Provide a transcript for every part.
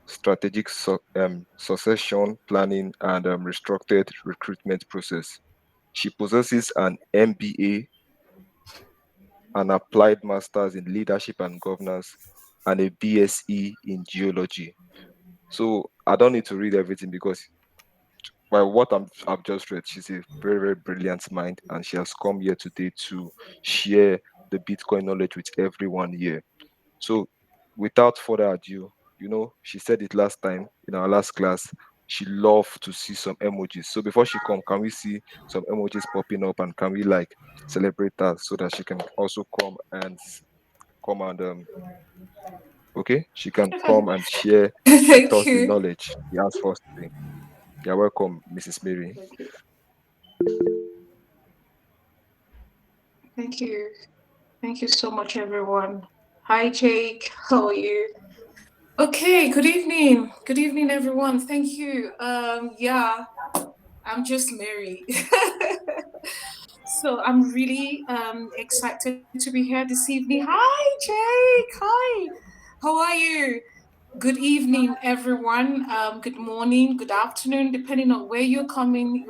strategic succession planning, and restructured recruitment process. She possesses an MBA, an applied master's in leadership and governance, and a BSE in geology. So I don't need to read everything because by what I've just read, she's a very, very brilliant mind, and she has come here today to share the Bitcoin knowledge with everyone here. So without further ado, she said it last time in our last class. She loved to see some emojis. So before she come, can we see some emojis popping up, and can we like celebrate that so that she can also come and okay, she can come and share with Thank us the you. knowledge she has for us today. You're welcome, Mrs. Mary. Thank you. Thank you. Thank you so much, everyone. Hi, Jake. How are you? Okay, good evening. Good evening, everyone. Thank you. Yeah, I'm just Mary. So I'm really excited to be here this evening. Hi, Jake. Hi. How are you? Good evening, everyone. Good morning, good afternoon, depending on where you're calling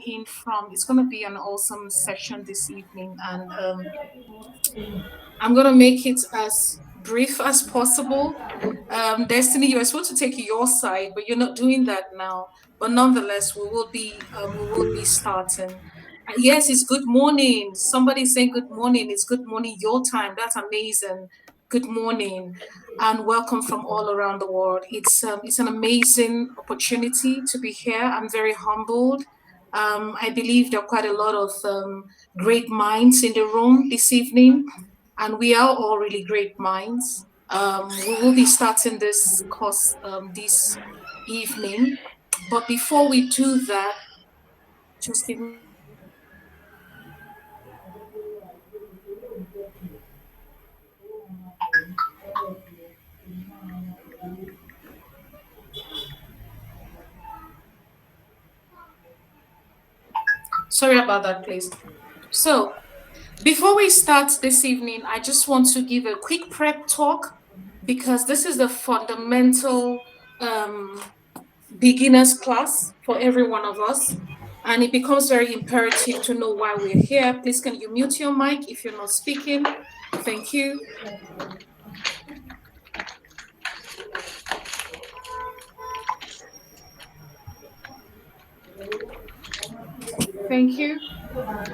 in from. It's going to be an awesome session this evening, and I'm going to make it as brief as possible. Destiny, you were supposed to take your side, but you're not doing that now. But nonetheless, we will be starting. Yes, it's good morning. Somebody's saying good morning. It's good morning your time. That's amazing. Good morning, and welcome from all around the world. It's an amazing opportunity to be here. I'm very humbled. I believe there are quite a lot of great minds in the room this evening, and we are all really great minds. We will be starting this course this evening, but before we do that, just give me a second. Sorry about that, please. So, before we start this evening, I just want to give a quick prep talk because this is the fundamental um, beginner's class for every one of us. And it becomes very imperative to know why we're here. Please, can you mute your mic if you're not speaking? Thank you. Thank you.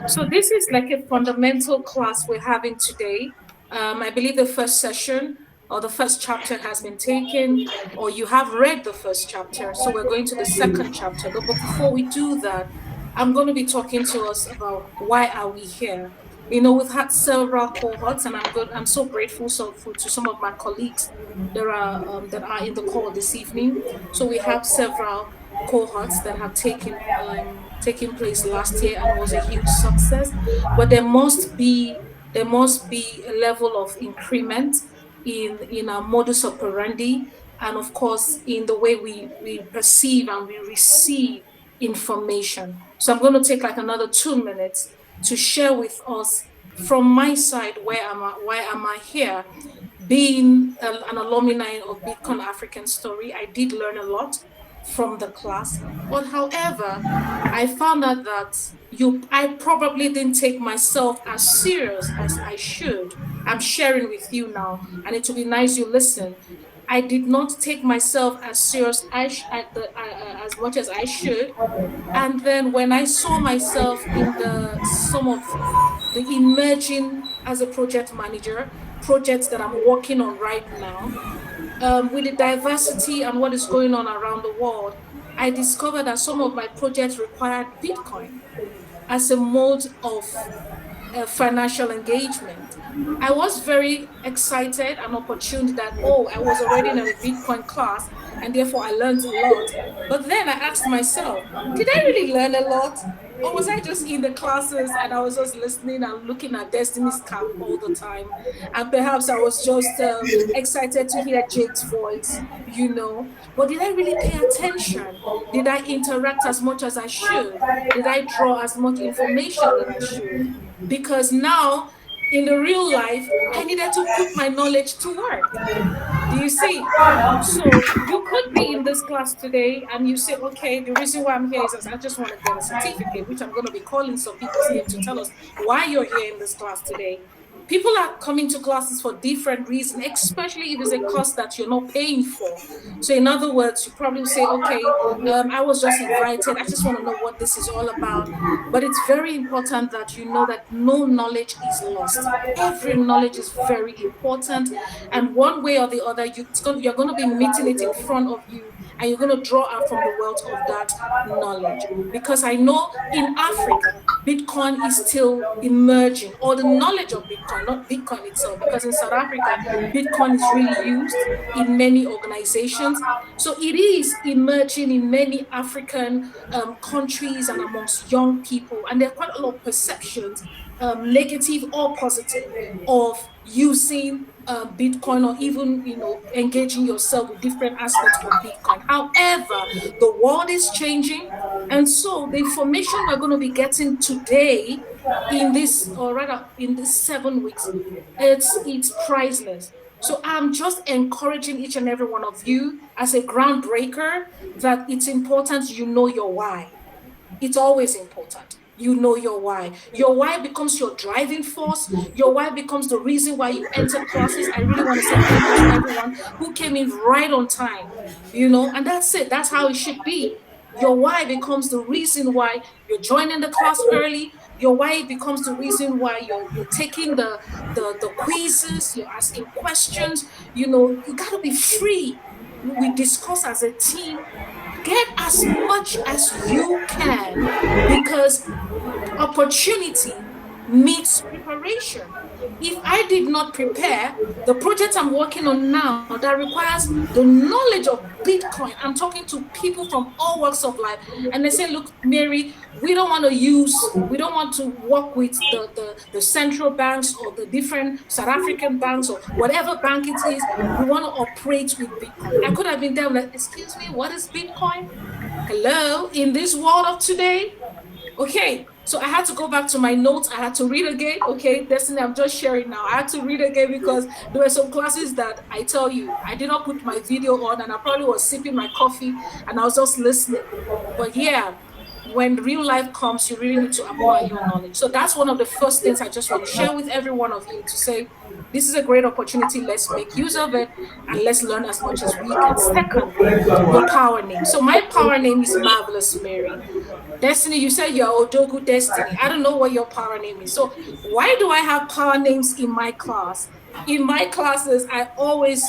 So this is like a fundamental class we're having today. I believe the first session or the first chapter has been taken, or you have read the first chapter. So we're going to the second chapter. But before we do that, I'm going to be talking to us about why are we here. We've had several cohorts, and I'm so grateful to some of my colleagues that are in the call this evening. So we have several cohorts that have taken place last year and was a huge success. But there must be a level of increment in our modus operandi, and of course in the way we perceive and we receive information. So I'm going to take like another 2 minutes to share with us from my side why am I here. Being an alumni of Bitcoin African Story, I did learn a lot from the class. But however, I found out that I probably didn't take myself as serious as I should. I'm sharing with you now, and it will be nice you listen. I did not take myself as serious as much as I should. And then when I saw myself in the some of the emerging as a project manager, projects that I'm working on right now, with the diversity and what is going on around the world, I discovered that some of my projects required Bitcoin as a mode of financial engagement. I was very excited and opportune that, oh, I was already in a Bitcoin class and therefore I learned a lot. But then I asked myself, did I really learn a lot? Or was I just in the classes and I was just listening and looking at Destiny's Cap all the time? And perhaps I was just excited to hear Jake's voice. But did I really pay attention? Did I interact as much as I should? Did I draw as much information that I should? Because now in the real life, I needed to put my knowledge to work. Do you see? So you could be in this class today and you say, okay, the reason why I'm here is I just want to get a certificate, which I'm going to be calling some people's name to tell us why you're here in this class today. People are coming to classes for different reasons, especially if it's a course that you're not paying for. So, in other words, you probably say, okay, I was just invited. I just want to know what this is all about. But it's very important that you know that no knowledge is lost. Every knowledge is very important. And one way or the other, you're going to be meeting it in front of you and you're going to draw out from the wealth of that knowledge. Because I know in Africa, Bitcoin is still emerging, or the knowledge of Bitcoin, not Bitcoin itself, because in South Africa, Bitcoin is really used in many organizations. So it is emerging in many African countries and amongst young people. And there are quite a lot of perceptions, negative or positive, of using Bitcoin, or even engaging yourself with different aspects of Bitcoin. However, the world is changing, and so the information we're going to be getting today in this, or rather in this 7 weeks, it's priceless. So I'm just encouraging each and every one of you as a groundbreaker that it's important you know your why. It's always important. You know your why. Your why becomes your driving force. Your why becomes the reason why you enter classes. I really want to say thank you to everyone who came in right on time, and that's it. That's how it should be. Your why becomes the reason why you're joining the class early. Your why becomes the reason why you're taking the quizzes, you're asking questions. You got to be free. We discuss as a team. Get as much as you can, because opportunity meets preparation. If I did not prepare, the project I'm working on now that requires the knowledge of Bitcoin, I'm talking to people from all walks of life, and they say, look, Mary, we don't want to work with the central banks or the different South African banks or whatever bank it is. We want to operate with Bitcoin. I could have been there like, excuse me, what is Bitcoin? Hello, in this world of today. Okay, so I had to go back to my notes. I had to read again. Okay, Destiny, I'm just sharing now. I had to read again because there were some classes that I tell you, I did not put my video on and I probably was sipping my coffee and I was just listening. But yeah, when real life comes, you really need to acquire your knowledge. So that's one of the first things I just want to share with every one of you, to say, this is a great opportunity. Let's make use of it and let's learn as much as we can. Secondly, your power name. So my power name is Marvelous Mary. Destiny, you said you're Odogu Destiny. I don't know what your power name is. So why do I have power names in my class? In my classes, I always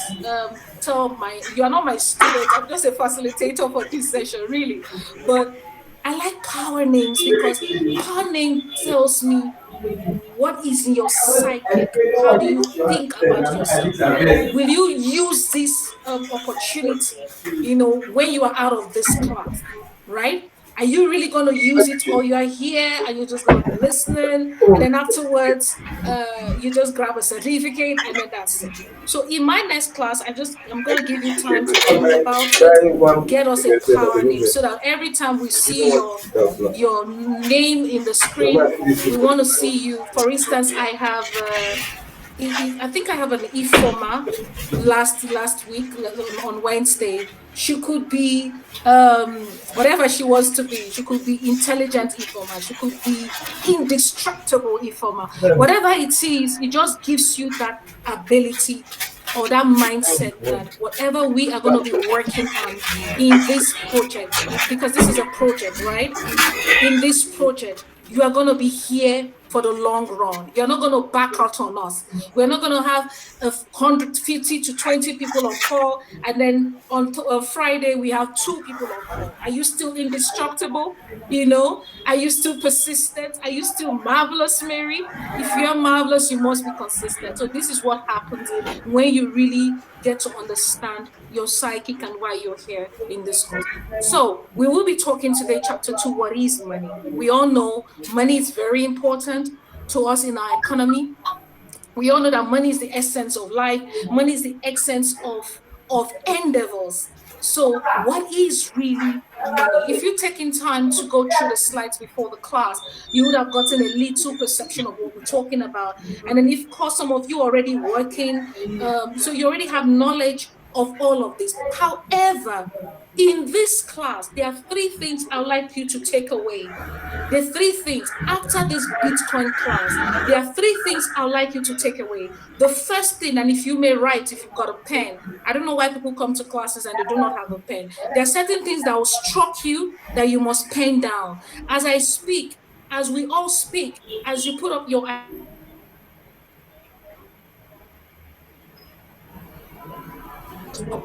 tell you're not my students. I'm just a facilitator for this session, really. But I like power names because power name tells me what is in your psychic. How do you think about yourself? Will you use this opportunity, when you are out of this class, right? Are you really going to use it, or you are here and you're just going to be listening, and then afterwards you just grab a certificate and then that's it? So in my next class, I'm going to give you time to think about it, get us a power name, so that every time we see your name in the screen, we want to see you. For instance, I have I think I have an Ifoma last week on Wednesday. She could be whatever she wants to be. She could be intelligent Ifoma. She could be indestructible Ifoma. Whatever it is, it just gives you that ability or that mindset that whatever we are going to be working on in this project, because this is a project, right? In this project, you are going to be here for the long run. You're not going to back out on us. We're not going to have 150 to 20 people on call, and then on Friday we have 2 people on call. Are you still indestructible? Are you still persistent? Are you still marvelous, Mary? If you're marvelous, you must be consistent. So this is what happens when you really get to understand your psychic and why you're here in this course. So we will be talking today, chapter 2, what is money? We all know money is very important to us in our economy. We all know that money is the essence of life. Money is the essence of endeavors. So what is really money? If you're taking time to go through the slides before the class, you would have gotten a little perception of what we're talking about. And then, of course, some of you already working, so you already have knowledge of all of this. However, in this class, there are three things I'd like you to take away. The three things after this Bitcoin class, there are three things I'd like you to take away. The first thing, and if you may write, if you've got a pen, I don't know why people come to classes and they do not have a pen. There are certain things that will struck you that you must pen down. As I speak, as we all speak, as you put up your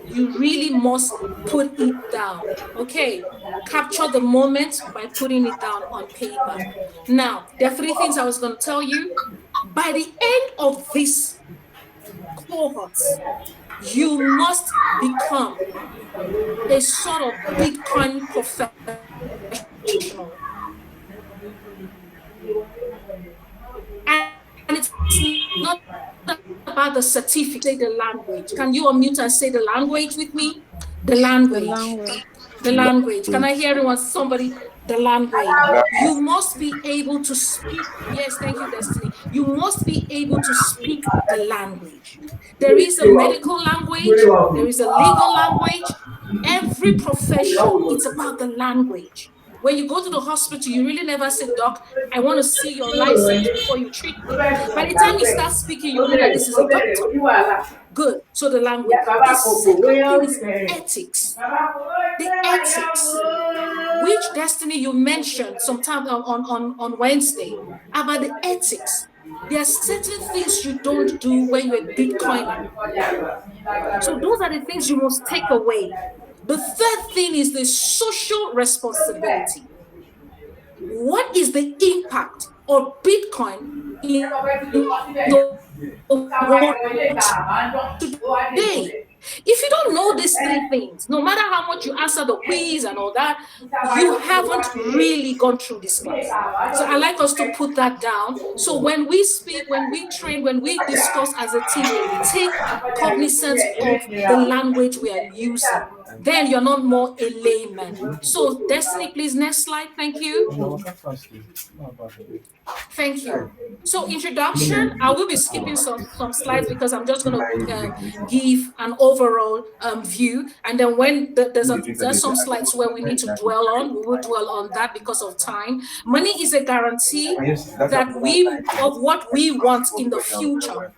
you really must put it down. Okay. Capture the moment by putting it down on paper. Now, there are three things I was going to tell you. By the end of this cohort, you must become a sort of Bitcoin professional. And it's not about the certificate, say the language. Can you unmute and say the language with me? The The language. language. The language. Can I hear everyone? Somebody, the language. Language. You must be able to speak. Yes, thank you, Destiny. You must be able to speak the language. There is a medical language, there is a legal language. Every profession, it's about the language. When you go to the hospital, you really never say, Doc, I want to see your license before you treat me. By the time you start speaking, you know that this is a doctor. Good. So the language. The second thing is ethics. The ethics, which Destiny you mentioned sometime on Wednesday about the ethics. There are certain things you don't do when you're a Bitcoiner. So those are the things you must take away. The third thing is the social responsibility. What is the impact of Bitcoin in the world today? If you don't know these three things, no matter how much you answer the quiz and all that, you haven't really gone through this class. So I like us to put that down. So when we speak, when we train, when we discuss as a team, take cognizance of the language we are using. Then you're not more a layman. So Destiny, please, next slide. Thank you. Thank you. So introduction, I will be skipping some slides because I'm just going to give an overall view. And then when there's some slides where we need to dwell on, we will dwell on that because of time. Money is a guarantee that of what we want in the future.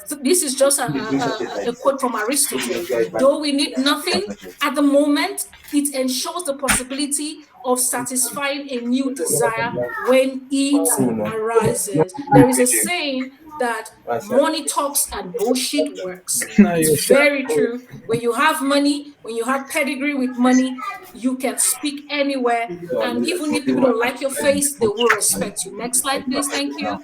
So this is just a quote from Aristotle. Though we need nothing at the moment, it ensures the possibility of satisfying a new desire when it arises. There is a saying that money talks and bullshit works. Now It's you shut very true. When you have money, when you have pedigree with money, you can speak anywhere. And even if people don't like your face, they will respect you. Next slide, please. Thank you.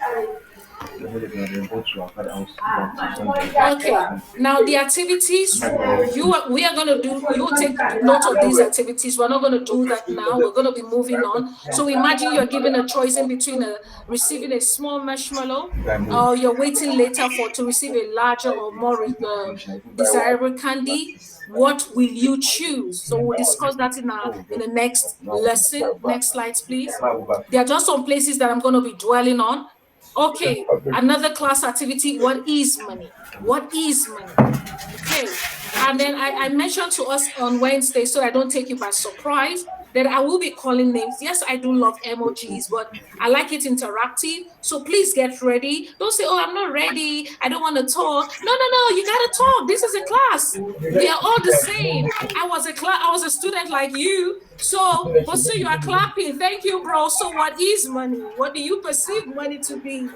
Okay, now the activities we are going to do, you will take note of these activities. We're not going to do that now. We're going to be moving on. So imagine you're given a choice in between receiving a small marshmallow or you're waiting later to receive a larger or more desirable candy. What will you choose? So we'll discuss that in the next lesson. Next slides, please. There are just some places that I'm going to be dwelling on. Okay, another class activity. What is money? What is money? Okay. And then I mentioned to us on Wednesday, so I don't take you by surprise, that I will be calling names. Yes, I do love emojis, but I like it interactive. So please get ready. Don't say, oh, I'm not ready. I don't want to talk. No, no, no. You got to talk. This is a class. We are all the same. I was a student like you. So, but so you are clapping. Thank you, bro. So what is money? What do you perceive money to be?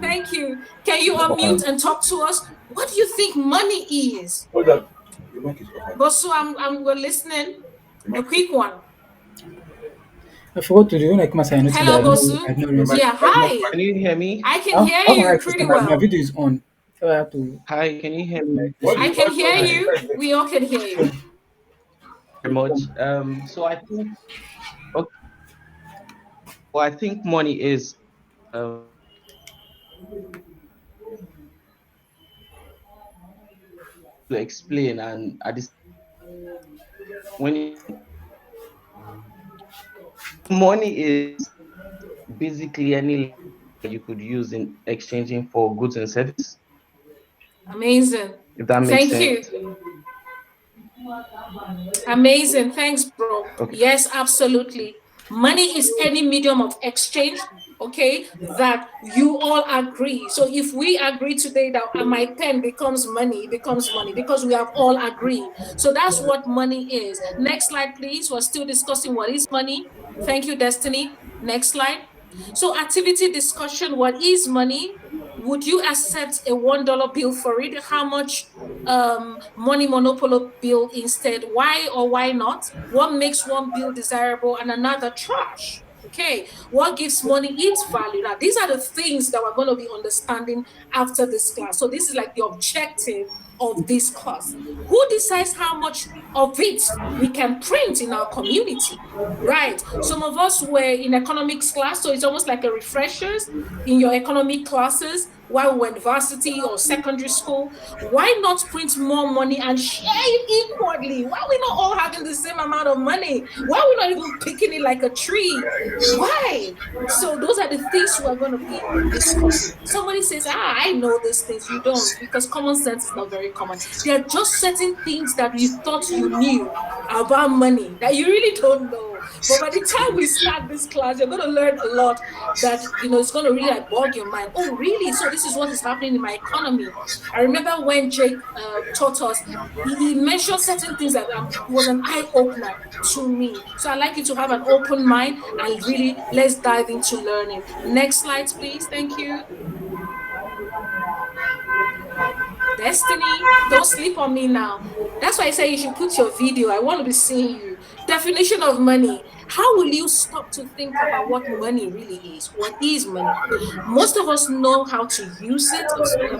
Thank you. Can you unmute and talk to us? What do you think money is? Bosu, we're listening. A quick one. I forgot to do when I come outside, I noticed that Hello, I've Bosu. not really Yeah, hi. Can you hear me? I can how hear how can I you access pretty my well. video is on. So I have to Hi, can you hear me? I can hear Hi, you. We all can hear you. very much. So I think, okay, well, I think money is to explain, and at this when money is basically any you could use in exchanging for goods and service, Amazing. if that makes Thank sense. you. Amazing. Thanks, bro. Okay. Yes, absolutely. Money is any medium of exchange, okay, that you all agree. So if we agree today that my pen becomes money, it becomes money because we have all agreed. So that's what money is. Next slide, please. We're still discussing what is money. Thank you, Destiny. Next slide. So activity discussion, what is money? Would you accept a $1 bill for it? How much money monopoly bill instead? Why or why not? What makes one bill desirable and another trash? Okay, what gives money its value? Now, these are the things that we're going to be understanding after this class. So, this is like the objective of this class. Who decides how much of it we can print in our community? Right. Some of us were in economics class, so it's almost like a refreshers in your economic classes while we were in varsity or secondary school. Why not print more money and share it equally? Why are we not all having the same amount of money? Why are we not even picking it like a tree? Why? So those are the things we are going to be discussing. Somebody says, I know these things. You don't, because common sense is not very common. There are just certain things that you thought you knew about money that you really don't know. But by the time we start this class, you're going to learn a lot that, it's going to really like bog your mind. Oh, really? So this is what is happening in my economy. I remember when Jake taught us, he mentioned certain things that it was an eye opener to me. So I like you to have an open mind and really let's dive into learning. Next slides, please. Thank you. Destiny, don't sleep on me now. That's why I say you should put your video. I want to be seeing you. Definition of money. How will you stop to think about what money really is? What is money? Most of us know how to use it.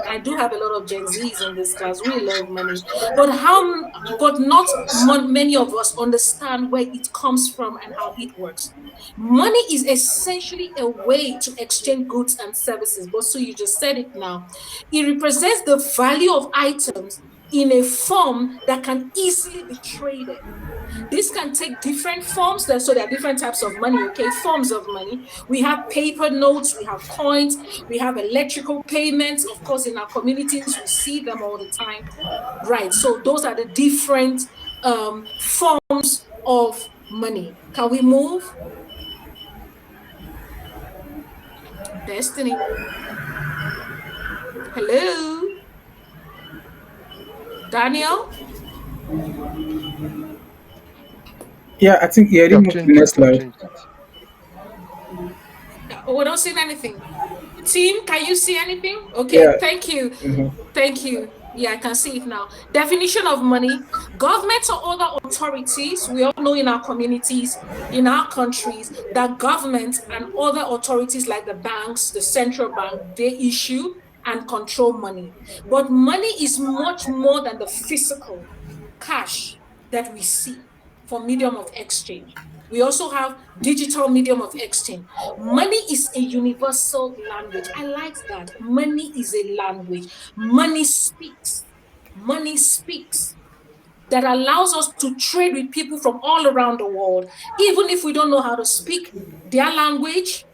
I do have a lot of Gen Zs in this class. We love money, but not many of us understand where it comes from and how it works. Money is essentially a way to exchange goods and services. But so you just said it now. It represents the value of items in a form that can easily be traded. This can take different forms. So there are different types of money, okay? Forms of money. We have paper notes, we have coins, we have electrical payments. Of course, in our communities, we see them all the time. Right. So those are the different forms of money. Can we move? Destiny. Hello? Daniel? Yeah, I think yeah, Yeah, didn't I've move to the changed it. next I've slide. changed it. Oh, we don't see anything. Team, can you see anything? Okay, Yeah. thank you. Mhm. Thank you. Yeah, I can see it now. Definition of money. Governments or other authorities, we all know in our communities, in our countries, that governments and other authorities like the banks, the central bank, they issue and control money. But money is much more than the physical cash that we see for medium of exchange. We also have digital medium of exchange. Money is a universal language. I like that. Money is a language. Money speaks. Money speaks that allows us to trade with people from all around the world, even if we don't know how to speak their language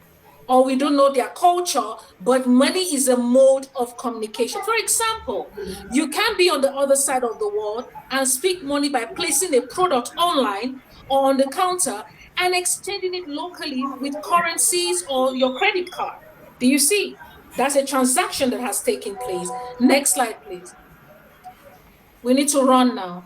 or we don't know their culture, but money is a mode of communication. For example, you can be on the other side of the world and speak money by placing a product online or on the counter and exchanging it locally with currencies or your credit card. Do you see? That's a transaction that has taken place. Next slide, please. We need to run now.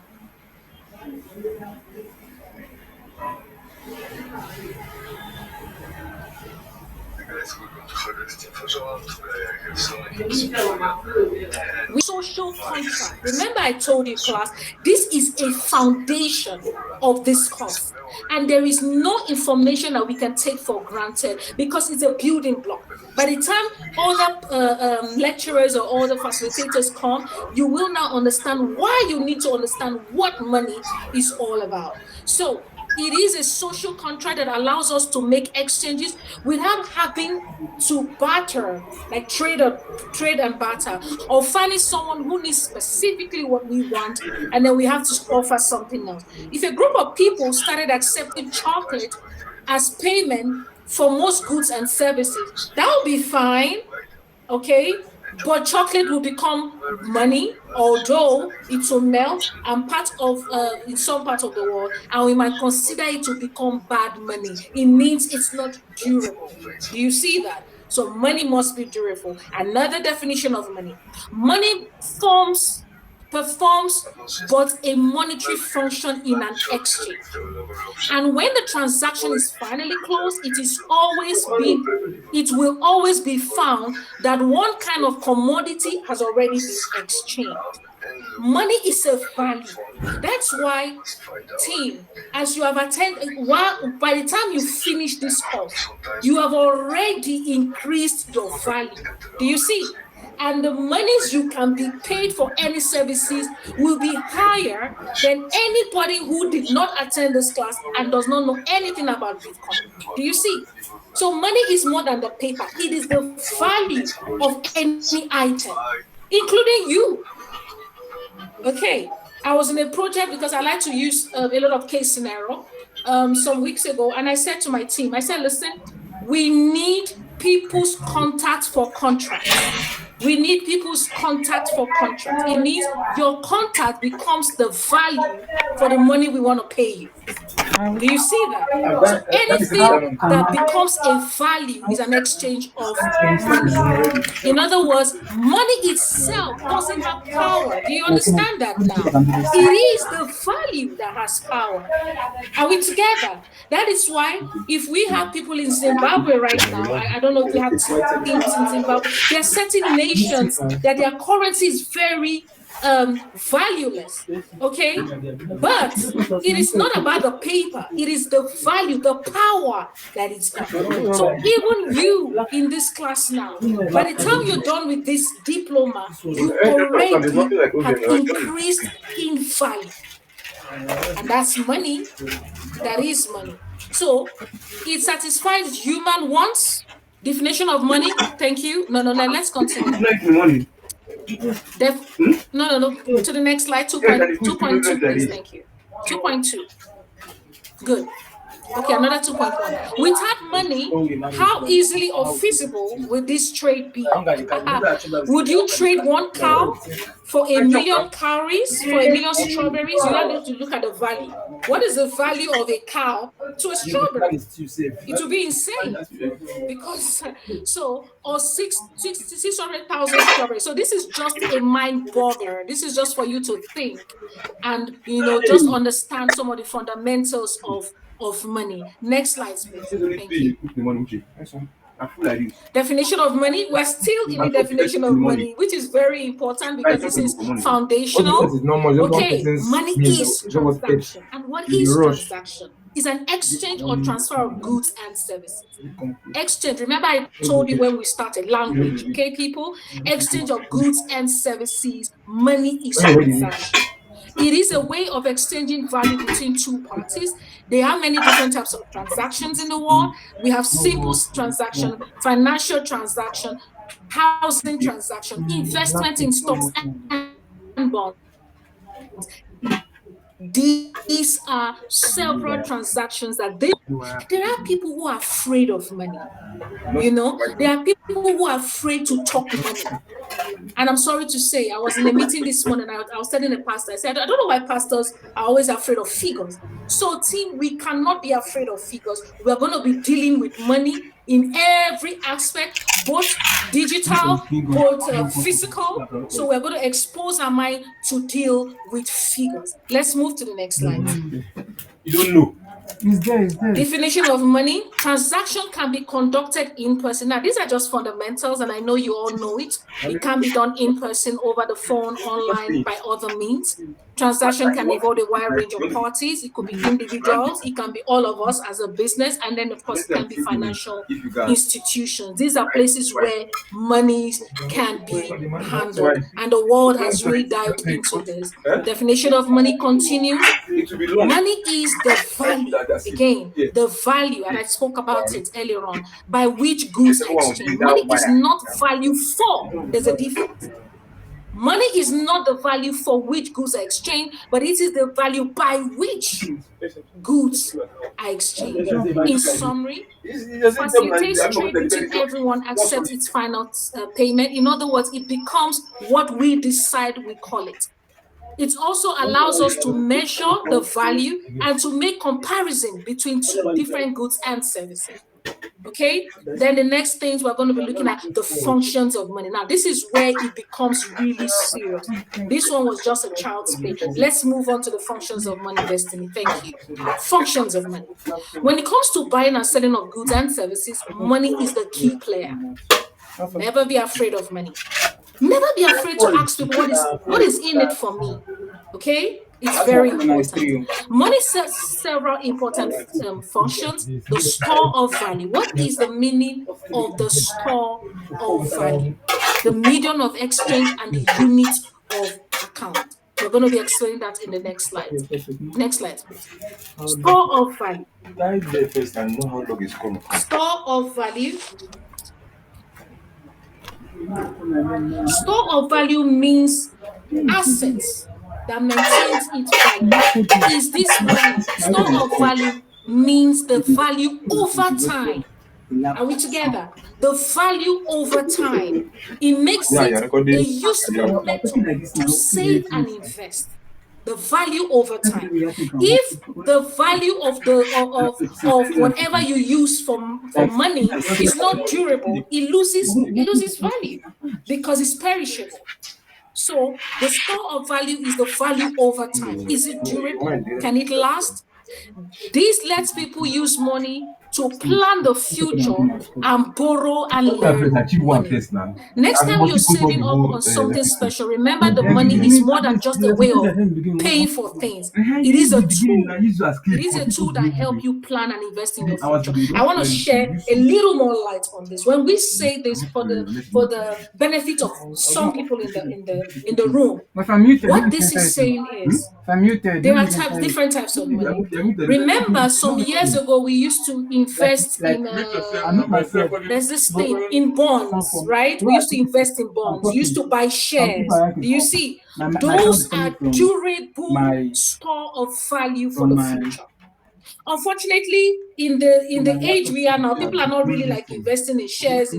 Social contract. Remember, I told you, class, this is a foundation of this course. And there is no information that we can take for granted because it's a building block. By the time other lecturers or other facilitators come, you will now understand why you need to understand what money is all about. So it is a social contract that allows us to make exchanges without having to barter, like trade and barter, or finding someone who needs specifically what we want, and then we have to offer something else. If a group of people started accepting chocolate as payment for most goods and services, that would be fine, okay? But chocolate will become money, although it will melt and part of in some part of the world, and we might consider it to become bad money. It means it's not durable. Do you see that? So money must be durable. Another definition of money: money forms performs but a monetary function in an exchange. And when the transaction is finally closed, it will always be found that one kind of commodity has already been exchanged. Money is a value. That's why, team, as you have attended, by the time you finish this course, you have already increased your value. Do you see? And the monies you can be paid for any services will be higher than anybody who did not attend this class and does not know anything about Bitcoin. Do you see? So money is more than the paper. It is the value of any item, including you. Okay, I was in a project because I like to use a lot of case scenario some weeks ago, and I said to my team, I said, listen, we need people's contact for contracts. We need people's contact for contracts. It means your contact becomes the value for the money we want to pay you. Do you see that? So anything that becomes a value is an exchange of money. In other words, money itself doesn't have power. Do you understand that now? It is the value that has power. Are we together? That is why if we have people in Zimbabwe right now, I don't know if we have teams in Zimbabwe, there are certain nations that their currency is very valueless. Okay, but it is not about the paper, it is the value, the power that it's got. So even you in this class now, by the time you're done with this diploma, you already have increased in value, and that's money. That is money. So it satisfies human wants. Definition of money. Thank you. No, let's continue. No. To the next slide. 2.2, please. Thank you. 2.2. Good. Okay, another 2.1. Without money, how easily or feasible would this trade be? Would you trade one cow for a million calories, for a million strawberries? You have to look at the value. What is the value of a cow to a strawberry? It will be insane. Because or 600,000 strawberries. So this is just a mind boggler. This is just for you to think and just understand some of the fundamentals of money. Next slide, please. Thank you. Definition of money. We're still in the definition of money, which is very important because this is foundational. Okay, money is transaction. And what is transaction? Is an exchange or transfer of goods and services. Exchange, remember I told you when we started, language, okay, people? Exchange of goods and services. Money is transaction. It is a way of exchanging value between two parties. There are many different types of transactions in the world. We have simple transaction, financial transaction, housing transaction, investment in stocks and bonds. These are several transactions that there are people who are afraid of money. There are people who are afraid to talk money. And I'm sorry to say, I was in a meeting this morning. I was telling a pastor, I said, I don't know why pastors are always afraid of figures. So, team, we cannot be afraid of figures. We're going to be dealing with money in every aspect, both digital, both physical. So we're going to expose our mind to deal with figures. Let's move to the next slide. You don't know. It's there. Definition of money. Transaction can be conducted in person. Now, these are just fundamentals, and I know you all know it. It can be done in person, over the phone, online, by other means. Transaction can involve a wide range of parties. It could be individuals. It can be all of us as a business. And then, of course, it can be financial institutions. These are places where monies can be handled. And the world has really dived into this. Definition of money continues. Money is the value, again, the value, and I spoke about it earlier on, by which goods are exchanged. Money is not value for. There's a difference. Money is not the value for which goods are exchanged, but it is the value by which goods are exchanged. In summary, facilitates trade between everyone accepts its final payment. In other words, it becomes what we decide we call it. It also allows us to measure the value and to make comparison between two different goods and services. Okay, then the next things we're going to be looking at the functions of money. Now, this is where it becomes really serious. This one was just a child's play. Let's move on to the functions of money, Destiny. Thank you. Functions of money. When it comes to buying and selling of goods and services, money is the key player. Never be afraid of money. Never be afraid to ask people what is in it for me. Okay, it's very important. Money serves several important functions. The store of value. What is the meaning of the store of value? The medium of exchange and the unit of account. We're going to be explaining that in the next slide. Next slide, please. Store of value. Store of value. Store of value means assets that maintains its value. Is this money? Store of value means the value over time. Are we together? The value over time. It makes it a useful method to save and invest. The value over time. If the value of whatever you use for money is not durable, it loses value because it's perishable. So the store of value is the value over time. Is it durable? Can it last? This lets people use money to plan the future and borrow and learn money. Next time you're saving up on something special, remember the money is more than just a way of paying for things. It is a tool. It is a tool that helps you plan and invest in your future. I want to share a little more light on this. When we say this for the benefit of some people in the room, what this is saying is there are different types of money. Remember, some years ago we used to invest in there's this thing in bonds, right? We used to invest in bonds. We used to buy shares. Do you see? Those are durable store of value for the future. Unfortunately, in the age we are now, people are not really like investing in shares,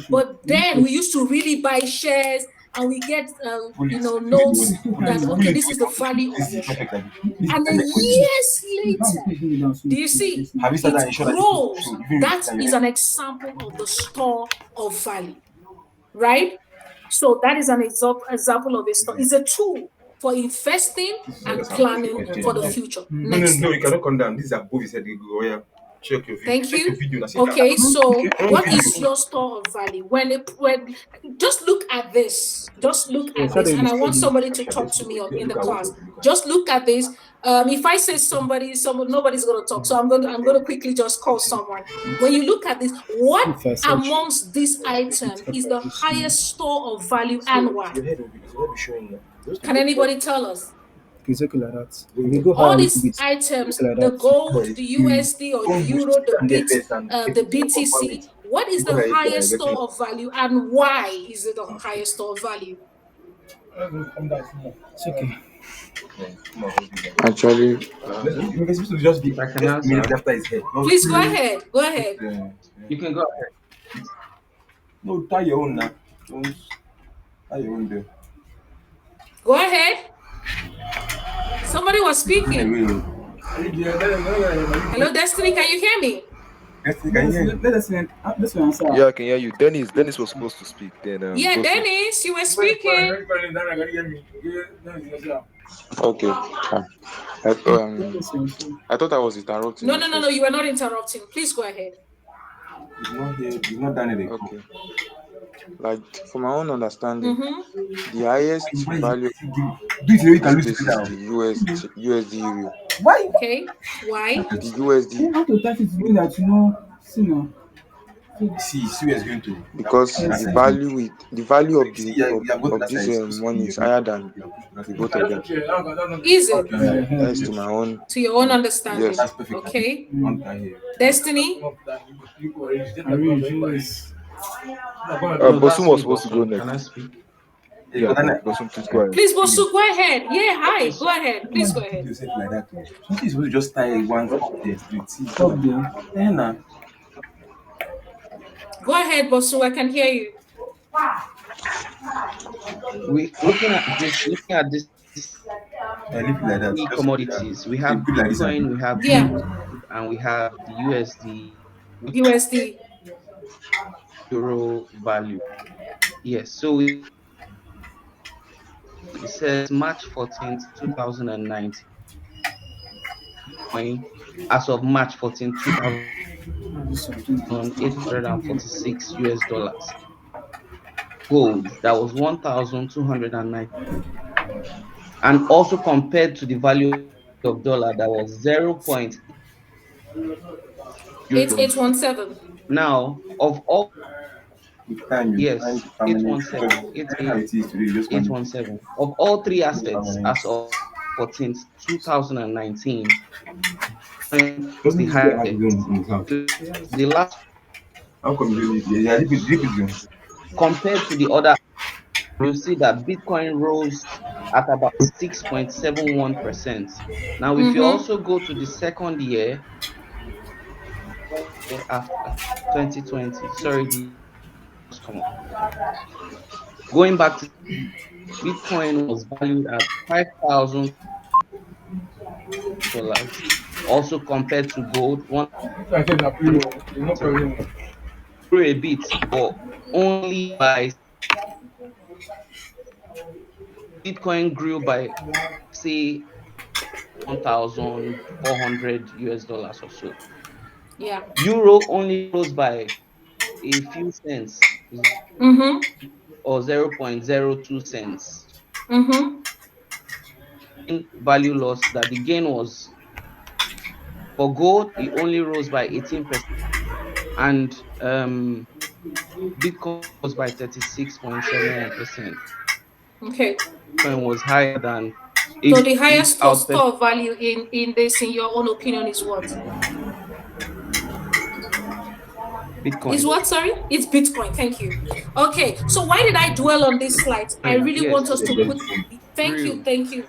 But then we used to really buy shares, and we get notes that okay, this is the value of your share. And then years later, do you see it grows? That is an example of the store of value, right? So that is an example of a store. It's a tool for investing and planning for the future. Next No, slide. you cannot come down. These are both. He said, go, yeah. Check your video. Thank you. Okay, so what is your store of value? When just look at this. Just look at this, and I want somebody to talk to me in the class. Just look at this. If I say nobody's going to talk. So I'm going to quickly just call someone. When you look at this, what amongst these items is the highest store of value and why? Can anybody tell us? All these items, the gold, the USD or the euro, the BTC, what is the highest store of value and why is it the highest store of value? It's okay. Actually, If I can answer, Please go ahead. Go ahead. you can go ahead. No, tie your own now. Tie your own there. Go ahead. Somebody was speaking. Hello, Destiny, can you hear me? Yeah, I can hear you. Dennis was supposed to speak. Then yeah, Dennis, you were speaking. okay. I thought I was interrupting. No, you were not interrupting. Please go ahead. You've not done anything. Okay. Like, from my own understanding, the highest value of this place is the USD euro. Why? Okay. Why? The USD. See where it's going to. Because the value of this money is higher than the both of them. Is it? That's to my own. To your own understanding. Yes. That's perfect. Okay. Destiny? Bosun was supposed to go next. Can I speak? Yeah, Bosun, please go ahead. Please, Bosu, go ahead. Yeah, Okay, hi. so Go ahead. Please go ahead. yourself like that. Oh. Something is supposed to just tie one stop there straight. See, Stop there. nah. Go ahead, Bosu. I can hear you. we looking at this Leave it like that. three Just put it commodities. We have like this and Bitcoin, we have Yeah, and we have the USD, which USD. euro value. Yes. So it says March 14th, 2019. Bitcoin as of March 14th, 2,846 US dollars. Gold that was 1,209, and also compared to the value of dollar that was 8817. Now, of all, with time you find yes, permanent because 817, how it is today, you just want it 817. Of all three to be assets permanent. as of 14th, 2019, Bitcoin was Doesn't the this guy have highest. his own in his house? So the last, How come you live here? Yeah, live his own. compared to the other, you see that Bitcoin rose at about 6.71%. Now, if you Mm-hmm. also go to the second year after 2020, sorry, the just come up. Going back to Bitcoin was valued at $5,000, also compared to gold, one I said that you you're not problem. grew a bit, but only by Bitcoin grew by say 1,400 US dollars or so. Yeah. Euro only rose by a few cents Mm-hmm. or 0.02 cents. Mm-hmm. In value loss that the gain was for gold, it only rose by 18%, and Bitcoin was by 36.71%. Okay. Bitcoin was higher than So it, the it highest outperformed store of value in this, in your own opinion, is what? Is Bitcoin. what? Sorry, it's Bitcoin. Thank you. Okay. So why did I dwell on this slide? I really Yes, want us to put. Thank you. grew Thank you.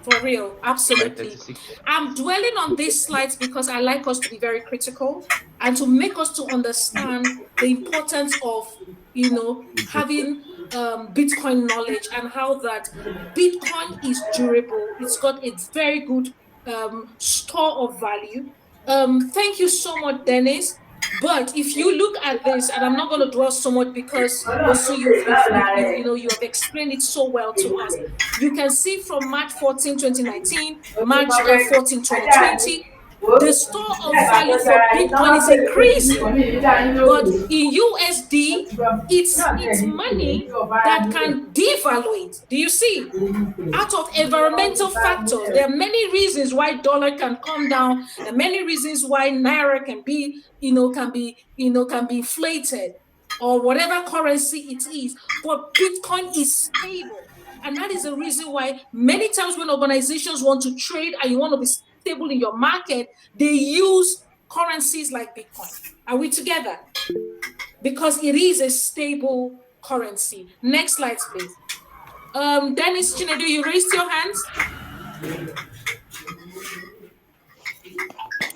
For real, by absolutely. 36. I'm dwelling on these slides because I like us to be very critical and to make us to understand the importance of, having Bitcoin knowledge and how that Bitcoin is durable. It's got a very good store of value. Thank you so much, Dennis. But if you look at this, and I'm not going to dwell so much because Bosu, you have explained it so well to us. You can see from March 14, 2019, March 14, 2020, the store of value for Bitcoin is increasing. But in USD, it's money that can devaluate. Do you see? Out of environmental factors, there are many reasons why dollar can come down. There are many reasons why naira can be inflated, or whatever currency it is. But Bitcoin is stable. And that is the reason why many times when organizations want to trade and you want to be stable in your market, they use currencies like Bitcoin. Are we together? Because it is a stable currency. Next slide, please. Dennis Chinedu, you raised your hands.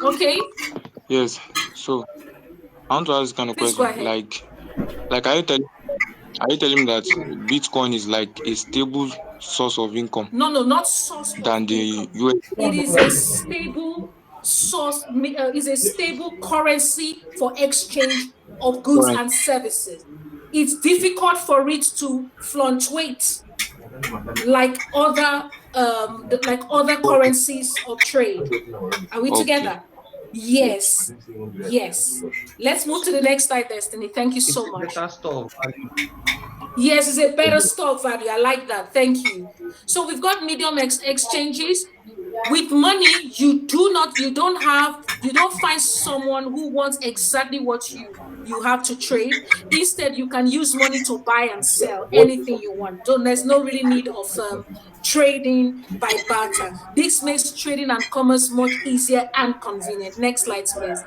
Okay, Yes. So I want to ask this kind of please go question. ahead. Like are you telling me that Bitcoin is like a stable source of income No, no, not source of than the income. US It is a stable source, is a stable currency for exchange of goods currency? and services. It's difficult for it to fluctuate like other currencies of trade. Are we Okay. together? Yes. Yes. Let's move to the next slide, Destiny. Thank you It's so a much. better store of value. Yes, it's a better stock value. I like that. Thank you. So we've got medium exchanges. With money, you don't find someone who wants exactly what you have to trade. Instead, you can use money to buy and sell anything you want. So there's no really need of trading by barter. This makes trading and commerce much easier and convenient. Next slide, please.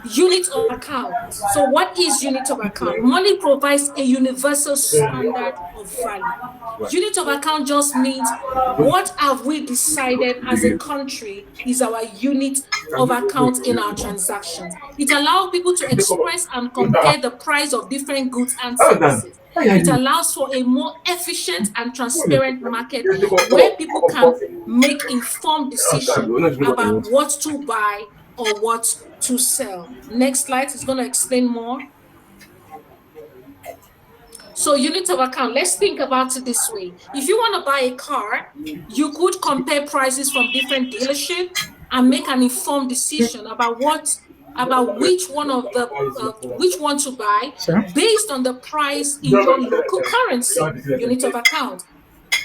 unit of account. So what is unit of account? Money provides a universal standard of value. Unit of account just means what have we decided as a country is our unit of account in our transactions. It allows people to express and compare the price of different goods and services. It allows for a more efficient and transparent market where people can make informed decisions about what to buy or what to sell. Next slide is going to explain more. So unit of account, let's think about it this way. If you want to buy a car, you could compare prices from different dealerships and make an informed decision about which one to buy based on the price in your local currency. Unit of account.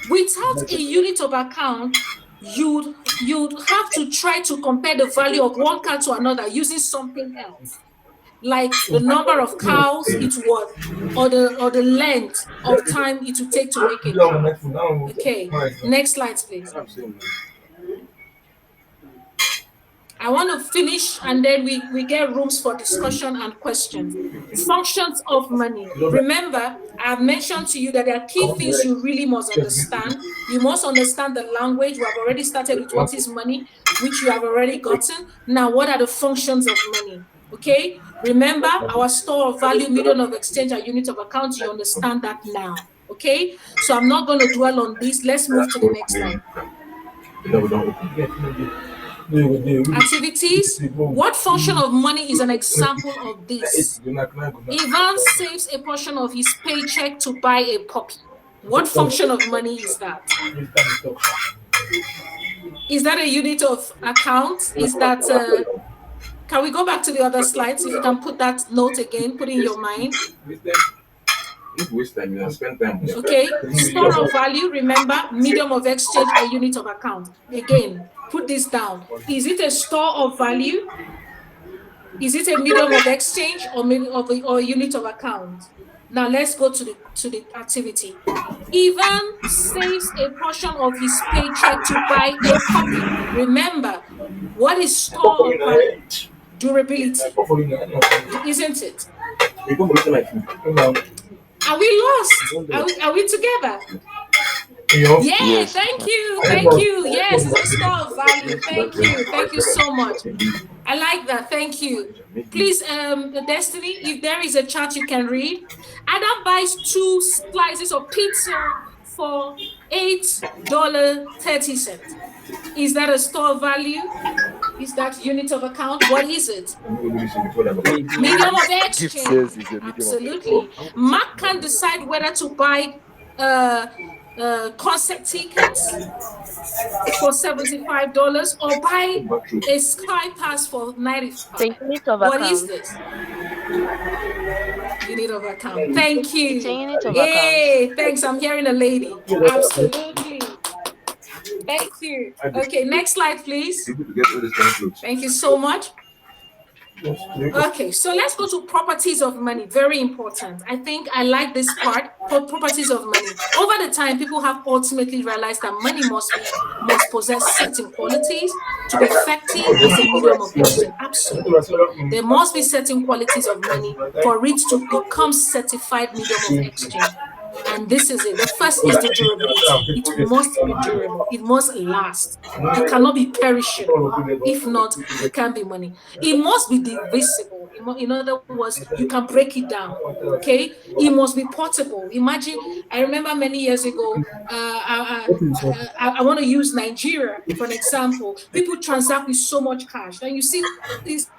Without a unit of account, you'd have to try to compare the value of one car to another using something else, like the number of cows it was, or the length of time it would take to make a car. Okay, next slide, please. I want to finish and then we get rooms for discussion and questions. Functions of money. Remember, I have mentioned to you that there are key things you really must understand. You must understand the language. We have already started with what is money, which you have already gotten. Now, what are the functions of money? Okay, remember our store of value, medium of exchange, and unit of account. You understand that now. Okay, so I'm not going to dwell on this. Let's move to the next slide. Activities. What function of money is an example of this? Ivan saves a portion of his paycheck to buy a puppy. What function of money is that? Is that a unit of account? Is that can we go back to the other slides? If you can put that note again, put in your mind. Okay, store of value, remember, medium of exchange and unit of account. Again, put this down. Is it a store of value? Is it a medium of exchange or a unit of account? Now let's go to the activity. Ivan saves a portion of his paycheck to buy a puppy. Remember, what is store of value? Durability, isn't it? Are we lost? Are we together? Yeah, Yes. thank you. Yes, it's a store of value. Thank you so much. I like that. Thank you. Please, Destiny, if there is a chart you can read. Adam buys 2 slices of pizza for $8.30. Is that a store of value? Is that unit of account? What is it? Medium of Gift exchange. says is a medium of Absolutely. Mark can decide whether to buy concert tickets for $75 or buy a Sky Pass for $95. The unit of What is account. this? Unit of account. Thank It's a you. unit of account. Yay, thanks. I'm hearing a lady. Absolutely. Thank you. Okay, next slide, please. Thank you so much. Okay, so let's go to properties of money. Very important. I think I like this part. Properties of money. Over the time, people have ultimately realized that money must possess certain qualities to be effective as a medium of exchange. Absolutely. There must be certain qualities of money for it to become certified medium of exchange. And this is it. The first is the durability. It must be durable. It must last. It cannot be perishable. If not, it can't be money. It must be divisible. In other words, you can break it down. Okay? It must be portable. Imagine, I remember many years ago, I want to use Nigeria for an example. People transact with so much cash. Then you see these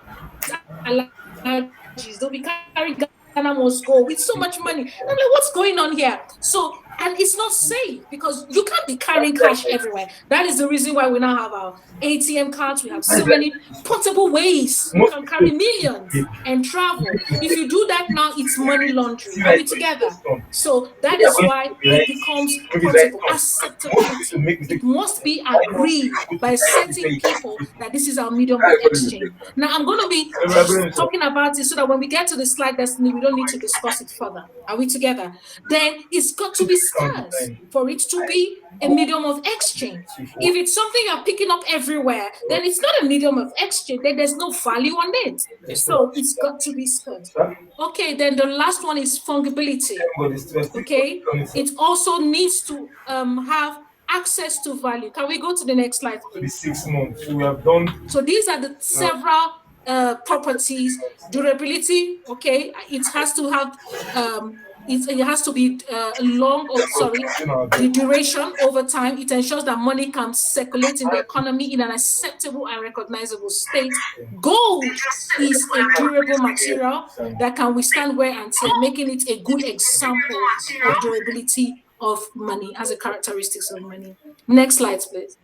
allergies. They'll be carrying Ghana must go with so much money. I'm like, what's going on here? So, and it's not safe because you can't be carrying cash everywhere. That is the reason why we now have our ATM cards. We have so many portable ways you can carry millions and travel. If you do that now, it's money laundering. Are we together? So that is why it becomes portable. Acceptability. It must be agreed by certain people that this is our medium of exchange. Now I'm going to be talking about it so that when we get to the slide destiny, we don't need to discuss it further. Are we together? Then it's got to be scarce for it to be a medium of exchange. If it's something you're picking up everywhere, then it's not a medium of exchange, then there's no value on it. So it's got to be scarce. Okay, then the last one is fungibility. Okay, it also needs to have access to value. Can we go to the next slide, please? 6 months. We have done. So these are the several properties. Durability, okay, it has to have it has to be the duration over time. It ensures that money can circulate in the economy in an acceptable and recognizable state. Gold is a durable material that can withstand wear and tear, making it a good example of durability of money as a characteristics of money. Next slide, please.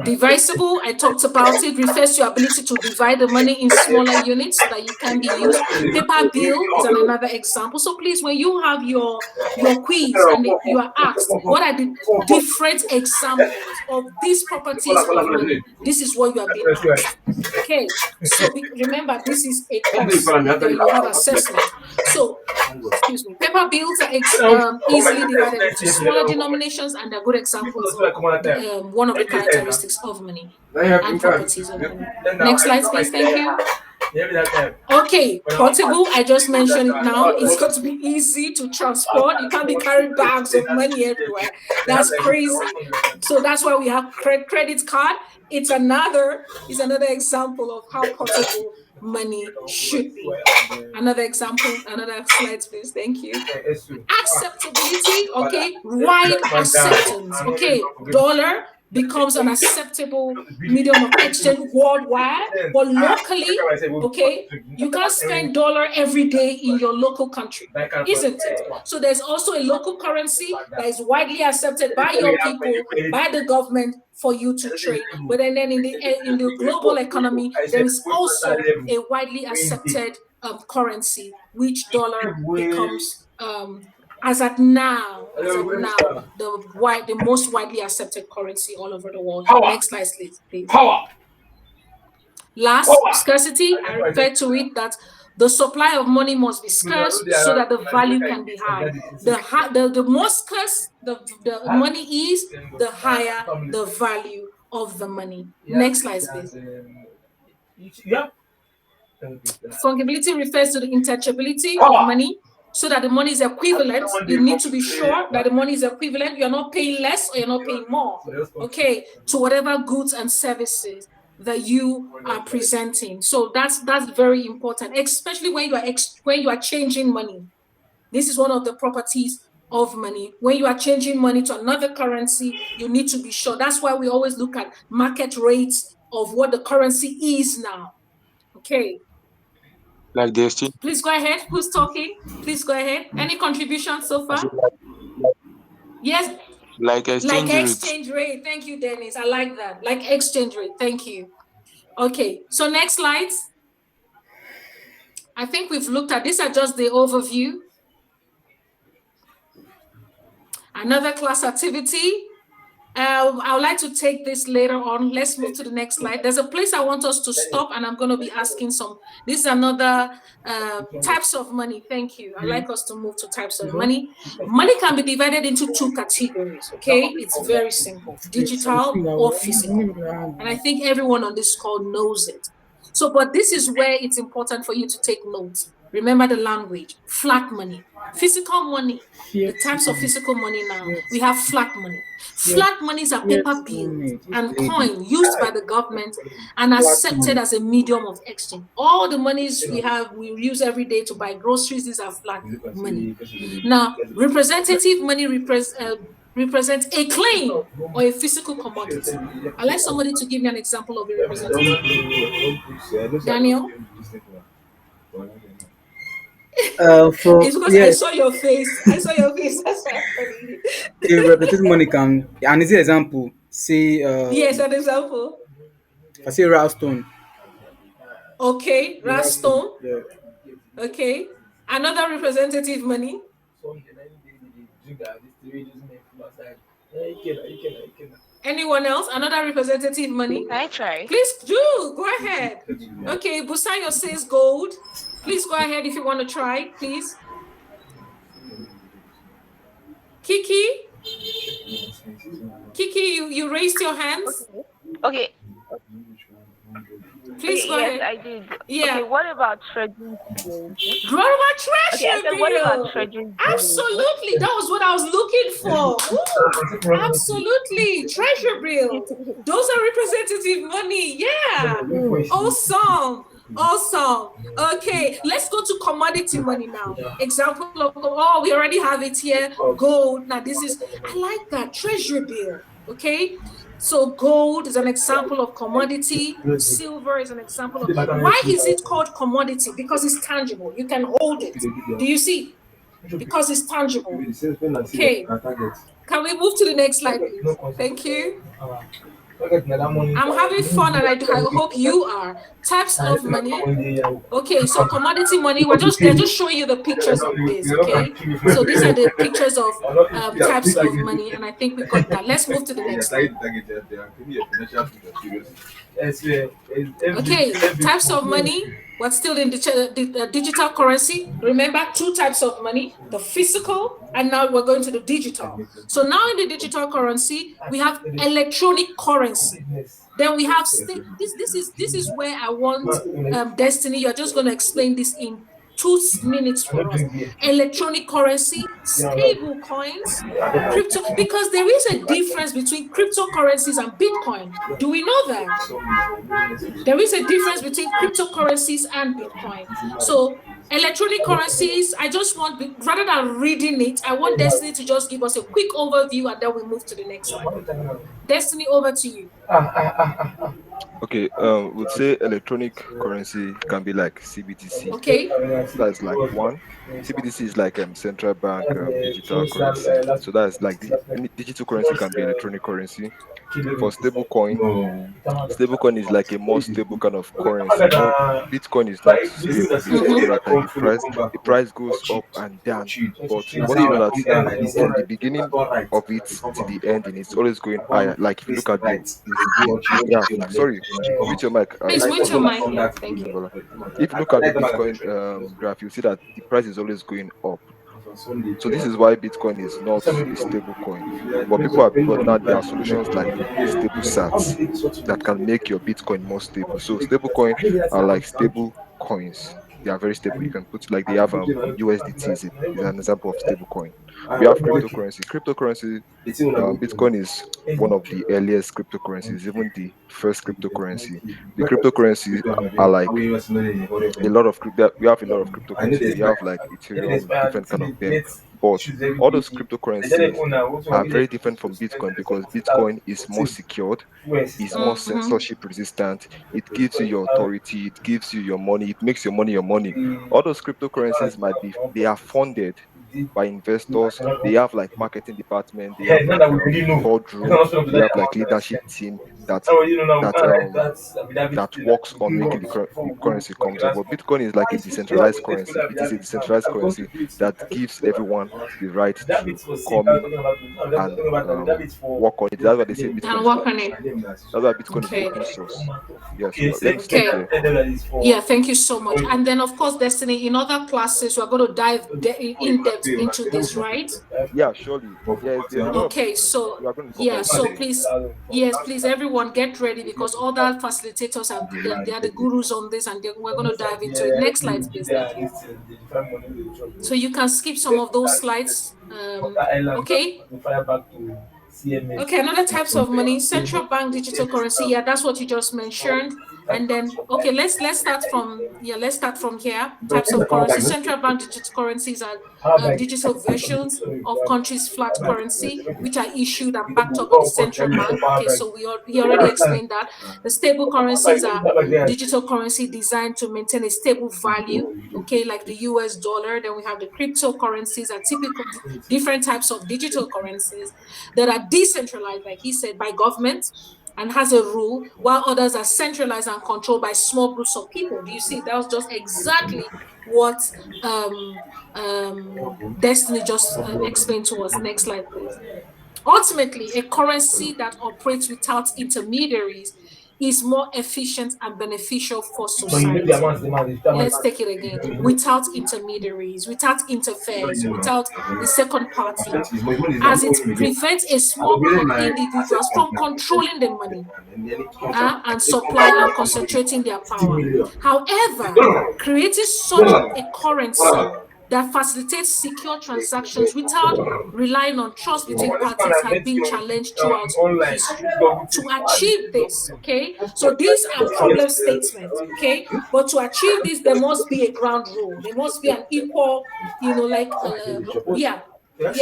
Divisible, I talked about it, refers to your ability to divide the money in smaller units so that you can be used. Paper bill is another example. So please, when you have your quiz and you are asked, what are the different examples of these properties of money? This is what you are being asked. Okay, so remember, this is a course. Okay, you have assessment. So, excuse me, paper bills are easily divided into smaller denominations, and they're good examples of one of the characteristics of money and properties of money. Next slide, please. Thank you. Okay, portable, I just mentioned it now. It's got to be easy to transport. You can't be carrying bags of money everywhere. That's crazy. So that's why we have credit card. It's another example of how portable money should be. Another example, another slide, please. Thank you. Acceptability, okay, wide acceptance. Okay, dollar becomes an acceptable medium of exchange worldwide, but locally, okay, you can't spend dollar every day in your local country, isn't it? So there's also a local currency that is widely accepted by your people, by the government, for you to trade. But then in the global economy, there is also a widely accepted currency, which dollar becomes as at now, the most widely accepted currency all over the world. Next slide, please. Last, scarcity. I refer to it that the supply of money must be scarce so that the value can be high. The more scarce the money is, the higher the value of the money. Next slide, please. Fungibility refers to the interchangeability of money so that the money is equivalent. You need to be sure that the money is equivalent. You're not paying less or you're not paying more, okay, to whatever goods and services that you are presenting. So that's very important, especially when you are changing money. This is one of the properties of money. When you are changing money to another currency, you need to be sure. That's why we always look at market rates of what the currency is now. Okay. Like the exchange, Please go ahead. Who's talking? Please go ahead. Any contributions so I far? said like, Yes. like Like exchange rate. exchange rate. Thank you, Dennis. I like that. Like exchange rate. Thank you. Okay. So next slides. I think we've looked at, these are just the overview. Another class activity. I would like to take this later on. Let's move to the next slide. There's a place I want us to stop, and I'm going to be asking some. This is another types of money. Thank you. I'd like us to move to types of money. Money can be divided into two categories. Okay, it's very simple: digital or physical. And I think everyone on this call knows it. So, but this is where it's important for you to take notes. Remember the language: flat money, physical money. The types of physical money now. We have flat money. Flat monies are paper bills and coin used by the government and accepted as a medium of exchange. All the monies we use every day to buy groceries, these are flat money. Now, representative money represents a claim or a physical commodity. I'd like somebody to give me an example of a representative. Daniel? It's because I saw your face. That's why I'm telling you. A representative money can, an easy example, say, Yes, an example. I say Ralston. Okay, Ralston. Yeah. Okay. Another representative money. Anyone else? Another representative money? I try. Please do. Go ahead. Okay, Busayo says gold. Please go ahead if you want to try, please. Kiki, Kiki, you raised your hands. Okay. Okay. Please Okay. go Yes, ahead. I did. Okay. Yeah. What about treasury bills? What about Okay, I treasure said, what about bill? treasury bills? Absolutely. That was what I was looking for. Ooh, absolutely. Treasure bills. Those are representative money. Yeah. Awesome. Awesome. Okay, let's go to commodity money now. Example of, oh, we already have it here. Gold. Now, this is, I like that. Treasure bill. Okay. So gold is an example of commodity. Silver is an example of. Why is it called commodity? Because it's tangible. You can hold it. Do you see? Because it's tangible. Okay. Can we move to the next slide, please? Thank you. I'm having fun, and I hope you are. Types of money. Okay, so commodity money, they're just showing you the pictures of this, okay? So these are the pictures of types of money, and I think we got that. Let's move to the next slide. Okay, types of money. We're still in the digital currency. Remember, two types of money, the physical, and now we're going to the digital. So now in the digital currency, we have electronic currency. Then we have this is where I want Destiny. You're just going to explain this in 2 minutes for us. Electronic currency, stable coins, crypto, because there is a difference between cryptocurrencies and Bitcoin. Do we know that? There is a difference between cryptocurrencies and Bitcoin. So electronic currencies, I just want, rather than reading it, I want Destiny to just give us a quick overview, and then we move to the next slide. Destiny, over to you. Okay, would say electronic currency can be like CBDC. Okay. That's like one. CBDC is like central bank digital currency. So that's like any digital currency can be electronic currency. For stablecoin is like a more stable kind of currency. Bitcoin is not stable. You know that like the price goes up and down. But what do you know that from the beginning of it to the ending, it's always going higher. Like if you look at the graph, sorry, mute your mic. Please mute your mic. Yeah, thank you. If you look at the Bitcoin graph, you see that the price is always going up. So this is why Bitcoin is not a stable coin. But now there are solutions like stable sats that can make your Bitcoin more stable. So stable coin are like stable coins. They are very stable. You can put like they have USDT is an example of stable coin. We have cryptocurrency. Bitcoin is one of the earliest cryptocurrencies, even the first cryptocurrency. The cryptocurrencies are like a lot of we have a lot of cryptocurrencies. We have like Ethereum, different kind of them. But all those cryptocurrencies are very different from Bitcoin because Bitcoin is more secured, is more censorship resistant. It gives you your authority, it gives you your money, it makes your money your money. All those cryptocurrencies they are funded by investors. They have like marketing department, they have like boardroom, they have like leadership team that that works on making the currency comes up. But Bitcoin is like a decentralized currency. It is a decentralized currency that gives everyone the right to come in and work on it. That's why they say Bitcoin And is work open on it. source. That's why Bitcoin is Okay. open source. Yeah, so let me stop Okay. there. Yeah, thank you so much. And then, of course, Destiny, in other classes, we're going to dive in depth into this, right? Yeah, surely. Yes, there's a lot of Okay, so we are going to cover yeah, it so today. please, yes, please, everyone, get ready because all the facilitators are they are the gurus on this, and we're going to dive into it. Next slide, please. Thank you. So you can skip some of those slides. Okay. Okay, another types of money, central bank digital currency. Yeah, that's what you just mentioned. And then, okay, let's start from here. Types of currency, central bank digital currencies are digital versions of countries' flat currency, which are issued and backed up by the central bank. Okay, so he already explained that. The stable currencies are digital currency designed to maintain a stable value. Okay, like the US dollar. Then we have the cryptocurrencies, are typical different types of digital currencies that are decentralized, like he said, by government and has a rule, while others are centralized and controlled by small groups of people. Do you see? That was just exactly what Destiny just explained to us. Next slide, please. Ultimately, a currency that operates without intermediaries is more efficient and beneficial for society. Let's take it again. Without intermediaries, without interfares, without the second party, as it prevents a small group of individuals from controlling the money and supply and concentrating their power. However, creating such a currency that facilitates secure transactions without relying on trust between parties has been challenged throughout history. To achieve this, okay, so these are problem statements, okay, but to achieve this, there must be a ground rule. There must be an equal,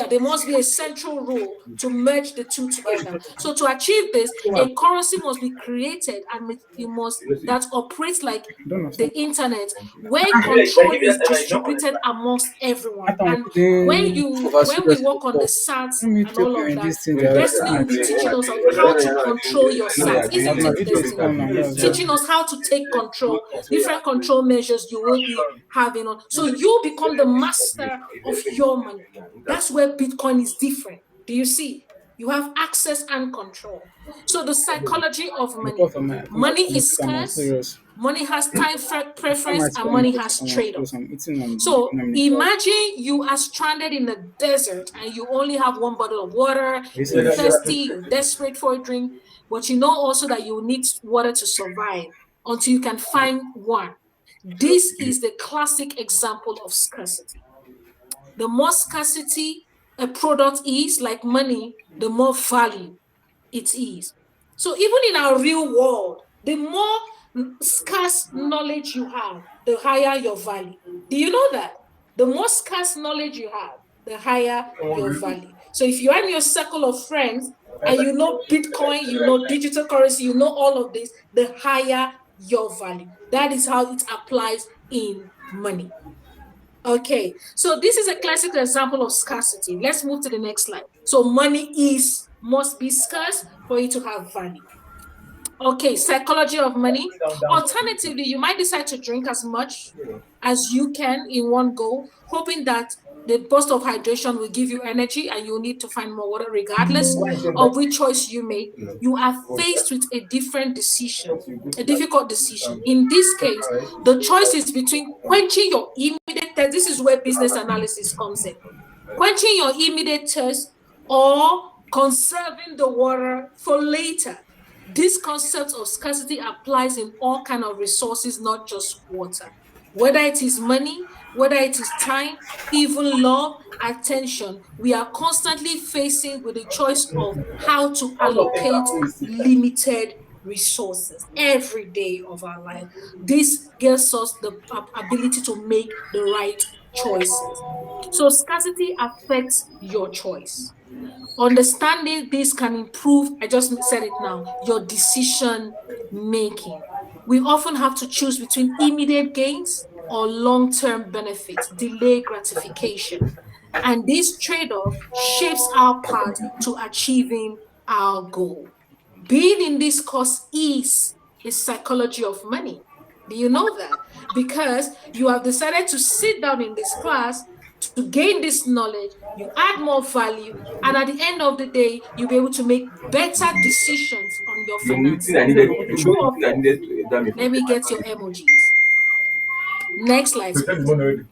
there must be a central rule to merge the two together. So to achieve this, a currency must be created and it must that operates like the internet, where control is distributed amongst everyone. And when we work on the SATs Let me and take all of that, this thing Destiny will be teaching us of how to control your SATs, isn't it, Destiny? Teaching us how to take control, different control measures you will be having on. So you become the master of your money. That's where Bitcoin is different. Do you see? You have access and control. So the psychology of money. Money is scarce. Money has time preference and money has trade-off. So imagine you are stranded in the desert and you only have one bottle of water, you're thirsty, you're desperate for a drink, but you know also that you need water to survive until you can find one. This is the classic example of scarcity. The more scarcity a product is, like money, the more value it is. So even in our real world, the more scarce knowledge you have, the higher your value. Do you know that? The more scarce knowledge you have, the higher your value. So if you're in your circle of friends and you know Bitcoin, you know digital currency, you know all of this, the higher your value. That is how it applies in money. Okay, so this is a classic example of scarcity. Let's move to the next slide. So money must be scarce for it to have value. Okay, psychology of money. Alternatively, you might decide to drink as much as you can in one go, hoping that the burst of hydration will give you energy and you'll need to find more water regardless of which choice you make. You are faced with a different decision, a difficult decision. In this case, the choice is between quenching your immediate thirst. This is where business analysis comes in. Quenching your immediate thirst or conserving the water for later. This concept of scarcity applies in all kinds of resources, not just water. Whether it is money, whether it is time, even love, attention, we are constantly facing with the choice of how to allocate limited resources every day of our life. This gives us the ability to make the right choices. So scarcity affects your choice. Understanding this can improve, I just said it now, your decision making. We often have to choose between immediate gains or long-term benefits, delayed gratification. And this trade-off shapes our path to achieving our goal. Being in this course is a psychology of money. Do you know that? Because you have decided to sit down in this class to gain this knowledge, you add more value, and at the end of the day, you'll be able to make better decisions on your finances. True or false? Let me get your emojis. Next slide, please.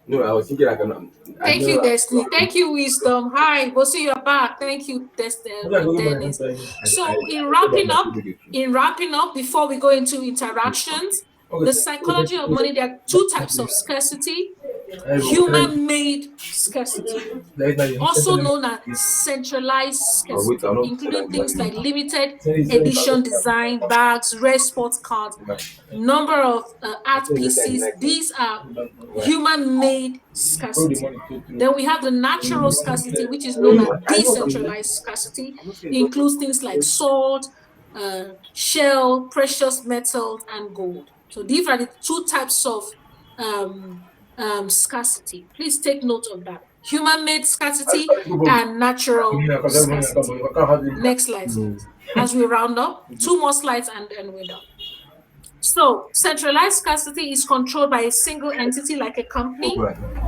No, I was thinking Thank you, Destiny. Thank you, Wisdom. Hi, Bosi, you're back. Thank you, Dennis. So in wrapping up, before we go into interactions, the psychology of money, there are two types of scarcity. Human-made scarcity, also known as centralized scarcity, including things like limited edition design, bags, rare sports cards, number of art pieces. These are human-made scarcity. Then we have the natural scarcity, which is known as decentralized scarcity. It includes things like salt, shell, precious metals, and gold. So these are the two types of scarcity. Please take note of that. Human-made scarcity and natural scarcity. Next slide, please. As we round up, two more slides and then we're done. So centralized scarcity is controlled by a single entity like a company.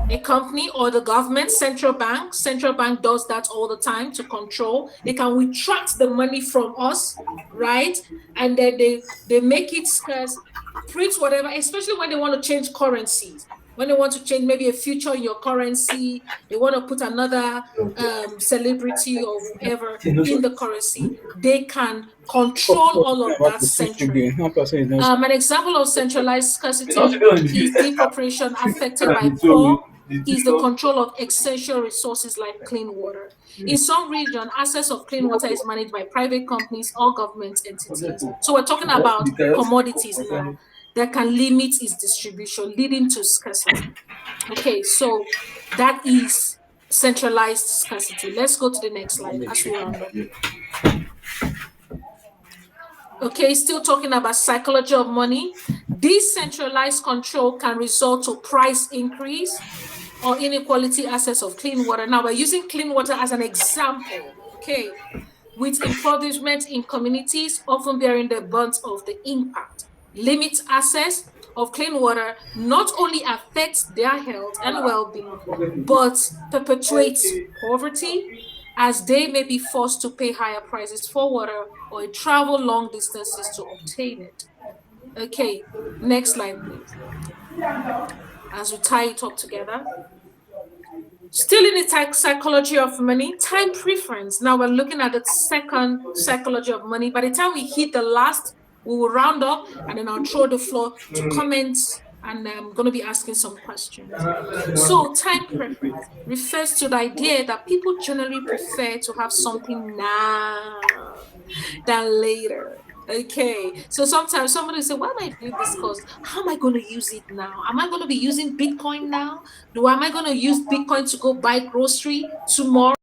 a company or the government, central bank does that all the time to control. They can retract the money from us, right? And then they make it scarce, print whatever, especially when they want to change currencies. When they want to change maybe a future in your currency, they want to put another celebrity or whoever in the currency, they can control all of that centrally. One person is not. An example of centralized It's not scarcity today on the is extra. depopulation affected by And so poor, the is the TikTok. control of essential resources like clean water. In some regions, access of clean water is managed by private companies or government entities. So we're talking about The chaos commodities now concerning. that can limit its distribution, leading to scarcity. Okay, so that is centralized scarcity. Let's go to the next slide as we round up. Okay, still talking about psychology of money. Decentralized control can result to price increase or inequality access of clean water. Now we're using clean water as an example, okay, with impoverishment in communities often bearing the brunt of the impact. Limit access of clean water not only affects their health and well-being, but perpetuates poverty as they may be forced to pay higher prices for water or travel long distances to obtain it. Okay, next slide, please. As we tie it up together. Still in the psychology of money, time preference. Now we're looking at the second psychology of money. By the time we hit the last, we will round up and then I'll throw the floor to comments and I'm going to be asking some questions. So time preference refers to the idea that people generally prefer to have something now than later. Okay, so sometimes somebody say, "Why am I doing this course? How am I going to use it now? Am I going to be using Bitcoin now? Do am I going to use Bitcoin to go buy grocery tomorrow?"